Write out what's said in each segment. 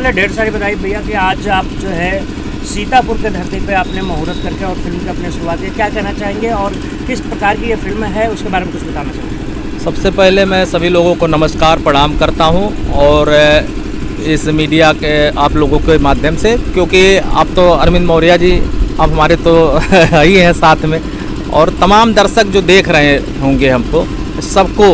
पहले ढेर सारी बधाई भैया कि आज आप जो है सीतापुर के धरती पे आपने मुहूर्त करके और फिल्म की अपनी शुरुआत की। क्या कहना चाहेंगे और किस प्रकार की ये फिल्म है उसके बारे में कुछ बताना चाहेंगे? सबसे पहले मैं सभी लोगों को नमस्कार प्रणाम करता हूं और इस मीडिया के आप लोगों के माध्यम से, क्योंकि आप तो अरविंद मौर्य जी आप हमारे तो ही हैं साथ में, और तमाम दर्शक जो देख रहे होंगे हमको, सबको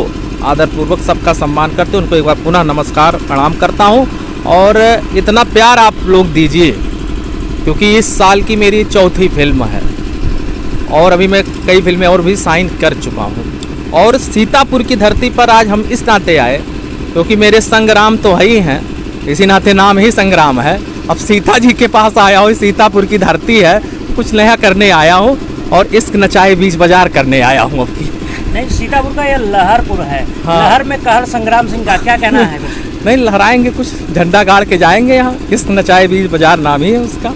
आदरपूर्वक सबका सम्मान करते उनको एक बार पुनः नमस्कार प्रणाम करता हूं। और इतना प्यार आप लोग दीजिए, क्योंकि इस साल की मेरी चौथी फिल्म है और अभी मैं कई फिल्में और भी साइन कर चुका हूं। और सीतापुर की धरती पर आज हम इस नाते आए क्योंकि मेरे संग्राम तो है ही हैं, इसी नाते नाम ही संग्राम है। अब सीता जी के पास आया हूँ, सीतापुर की धरती है, कुछ नया करने आया हूँ और इश्क नचाए बीच बाजार करने आया हूँ अब की। नहीं, सीतापुर का ये लहरपुर है। हाँ। लहर में कहर संग्राम सिंह का क्या कहना है? नहीं, लहराएंगे, कुछ झंडा गाड़ के जाएंगे यहाँ। इश्क नचाए बीच बाजार नाम ही है उसका।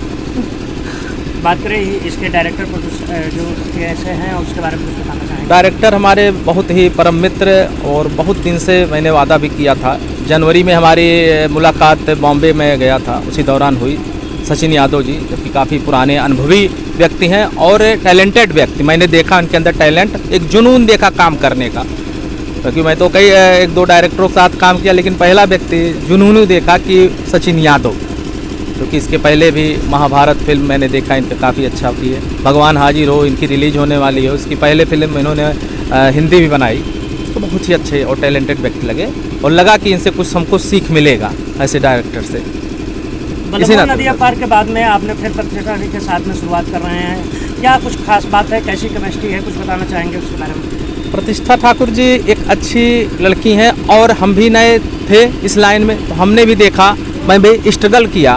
बात करें इसके डायरेक्टर प्रोड्यूसर जो कैसे हैं और उसके बारे में कुछ बताना चाहेंगे? डायरेक्टर हमारे बहुत ही परम मित्र और बहुत दिन से मैंने वादा भी किया था। जनवरी में हमारी मुलाकात बॉम्बे में गया था, उसी दौरान हुई। सचिन यादव जी, जबकि काफ़ी पुराने अनुभवी व्यक्ति हैं और टैलेंटेड व्यक्ति। मैंने देखा उनके अंदर टैलेंट, एक जुनून देखा काम करने का, क्योंकि मैं तो कई एक दो डायरेक्टरों के साथ काम किया, लेकिन पहला व्यक्ति जुनून देखा कि सचिन यादव, क्योंकि इसके पहले भी महाभारत फिल्म मैंने देखा इनका काफ़ी अच्छा की है। भगवान हाजिर हो इनकी रिलीज होने वाली है, उसकी पहले फिल्म इन्होंने हिंदी भी बनाई। तो बहुत ही अच्छे और टैलेंटेड व्यक्ति लगे और लगा कि इनसे कुछ हमको सीख मिलेगा ऐसे डायरेक्टर से। नदिया पार के बाद में आपने फिर प्रतिष्ठा जी के साथ में शुरुआत कर रहे हैं, क्या कुछ खास बात है, कैसी केमिस्ट्री है, कुछ बताना चाहेंगे उसके बारे में? प्रतिष्ठा ठाकुर जी एक अच्छी लड़की हैं और हम भी नए थे इस लाइन में, तो हमने भी देखा, मैं भी स्ट्रगल किया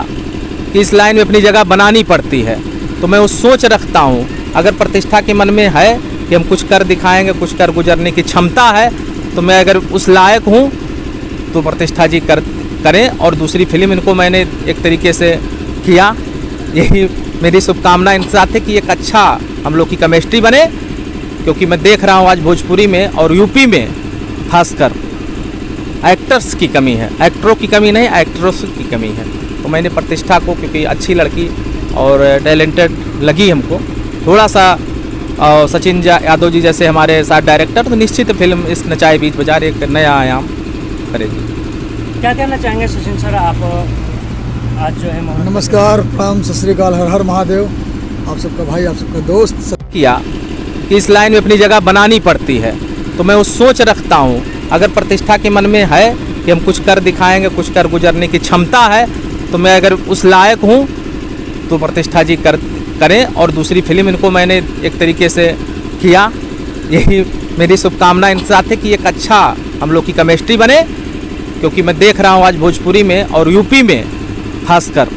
कि इस लाइन में अपनी जगह बनानी पड़ती है। तो मैं वो सोच रखता हूँ, अगर प्रतिष्ठा के मन में है कि हम कुछ कर दिखाएंगे, कुछ कर गुजरने की क्षमता है, तो मैं अगर उस लायक हूँ तो प्रतिष्ठा जी करें। और दूसरी फिल्म इनको मैंने एक तरीके से किया, यही मेरी शुभकामना इनके साथ है कि एक अच्छा हम लोग की केमिस्ट्री बने, क्योंकि मैं देख रहा हूँ आज भोजपुरी में और यूपी में खासकर एक्टर्स की कमी है, एक्टरों की कमी नहीं, एक्ट्रेस की कमी है। तो मैंने प्रतिष्ठा को, क्योंकि अच्छी लड़की और टैलेंटेड लगी हमको, थोड़ा सा सचिन यादव जी जैसे हमारे साथ डायरेक्टर, तो निश्चित फिल्म इस नचाए बीच बाजार एक नया आयाम करेगी। क्या कहना चाहेंगे सचिन सर, आप आज जो है? नमस्कार, प्रणाम, सत श्री अकाल, हर हर महादेव। आप सबका भाई, आप सबका दोस्त किया कि इस लाइन में अपनी जगह बनानी पड़ती है। तो मैं वो सोच रखता हूँ, अगर प्रतिष्ठा के मन में है कि हम कुछ कर दिखाएंगे, कुछ कर गुजरने की क्षमता है, तो मैं अगर उस लायक हूँ तो प्रतिष्ठा जी करें। और दूसरी फिल्म इनको मैंने एक तरीके से किया, यही मेरी शुभकामना इनके साथ है कि एक अच्छा हम लोग की केमिस्ट्री बने, क्योंकि मैं देख रहा हूँ आज भोजपुरी में और यूपी में खासकर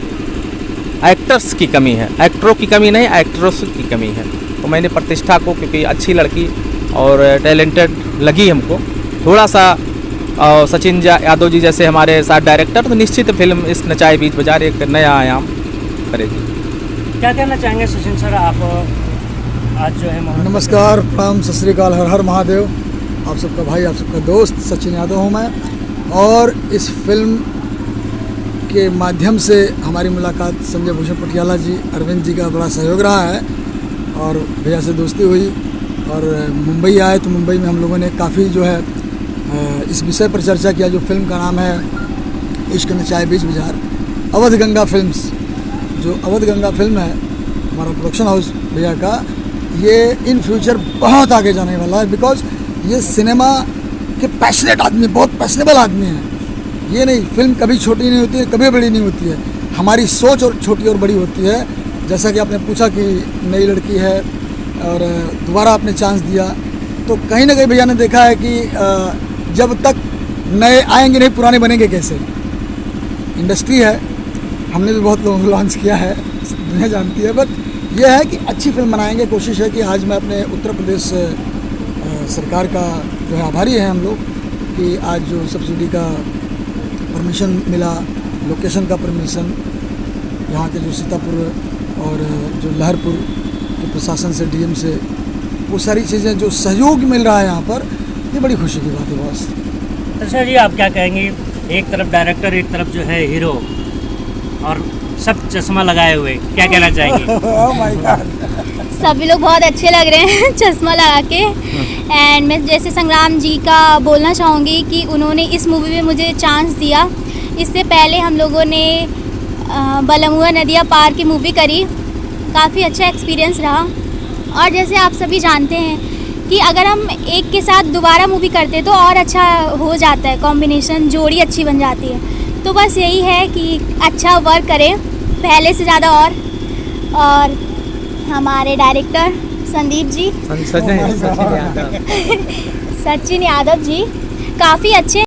एक्टर्स की कमी है, एक्टरों की कमी नहीं, एक्ट्रेस की कमी है। तो मैंने प्रतिष्ठा को, क्योंकि अच्छी लड़की और टैलेंटेड लगी हमको, थोड़ा सा सचिन यादव जी जैसे हमारे साथ डायरेक्टर, तो निश्चित फिल्म इस नचाए बीच बाजार एक नया आयाम करेगी। क्या कहना चाहेंगे सचिन सर, आप आज जो है? नमस्कार, प्रणाम, सत श्री अकाल, हर हर महादेव। आप सबका भाई, आप सबका दोस्त सचिन यादव हूँ मैं। और इस फिल्म के माध्यम से हमारी मुलाकात संजय भूषण पटियाला जी, अरविंद जी का बड़ा सहयोग रहा है और भैया से दोस्ती हुई और मुंबई आए तो मुंबई में हम लोगों ने काफ़ी जो है इस विषय पर चर्चा किया, जो फिल्म का नाम है इश्क नचाए बीच बाजार। अवध गंगा फिल्म्स, जो अवध गंगा फिल्म है हमारा प्रोडक्शन हाउस भैया का, ये इन फ्यूचर बहुत आगे जाने वाला है, बिकॉज ये सिनेमा के पैशनेट आदमी, बहुत पैशनेबल आदमी हैं। ये नहीं, फिल्म कभी छोटी नहीं होती है, कभी बड़ी नहीं होती है। हमारी सोच और छोटी और बड़ी होती है। जैसा कि आपने पूछा कि नई लड़की है और दोबारा आपने चांस दिया, तो कहीं ना कहीं भैया ने देखा है कि जब तक नए आएंगे नहीं, पुराने बनेंगे कैसे। इंडस्ट्री है, हमने भी बहुत लोगों को लॉन्च किया है, दुनिया जानती है, बट यह है कि अच्छी फिल्म बनाएंगे। कोशिश है कि आज मैं अपने उत्तर प्रदेश सरकार का जो है आभारी है हम लोग, कि आज जो सब्सिडी का परमिशन मिला, लोकेशन का परमिशन, यहाँ के जो सीतापुर और जो लहरपुर के प्रशासन से, डीएम से, वो सारी चीज़ें जो सहयोग मिल रहा है यहाँ पर, ये बड़ी खुशी की बात है बॉस। अच्छा जी, आप क्या कहेंगे? एक तरफ डायरेक्टर, एक तरफ जो है हीरो, और सब चश्मा लगाए हुए, क्या कहना चाहेंगे? Oh my God. सभी लोग बहुत अच्छे लग रहे हैं चश्मा लगा के। एंड मैं जैसे संग्राम जी का बोलना चाहूँगी कि उन्होंने इस मूवी में मुझे चांस दिया। इससे पहले हम लोगों ने बलमुआ नदिया पार की मूवी करी, काफ़ी अच्छा एक्सपीरियंस रहा। और जैसे आप सभी जानते हैं कि अगर हम एक के साथ दोबारा मूवी करते तो और अच्छा हो जाता है, कॉम्बिनेशन जोड़ी अच्छी बन जाती है। तो बस यही है कि अच्छा वर्क करें पहले से ज़्यादा। और हमारे डायरेक्टर संदीप जी, सचिन यादव जी काफ़ी अच्छे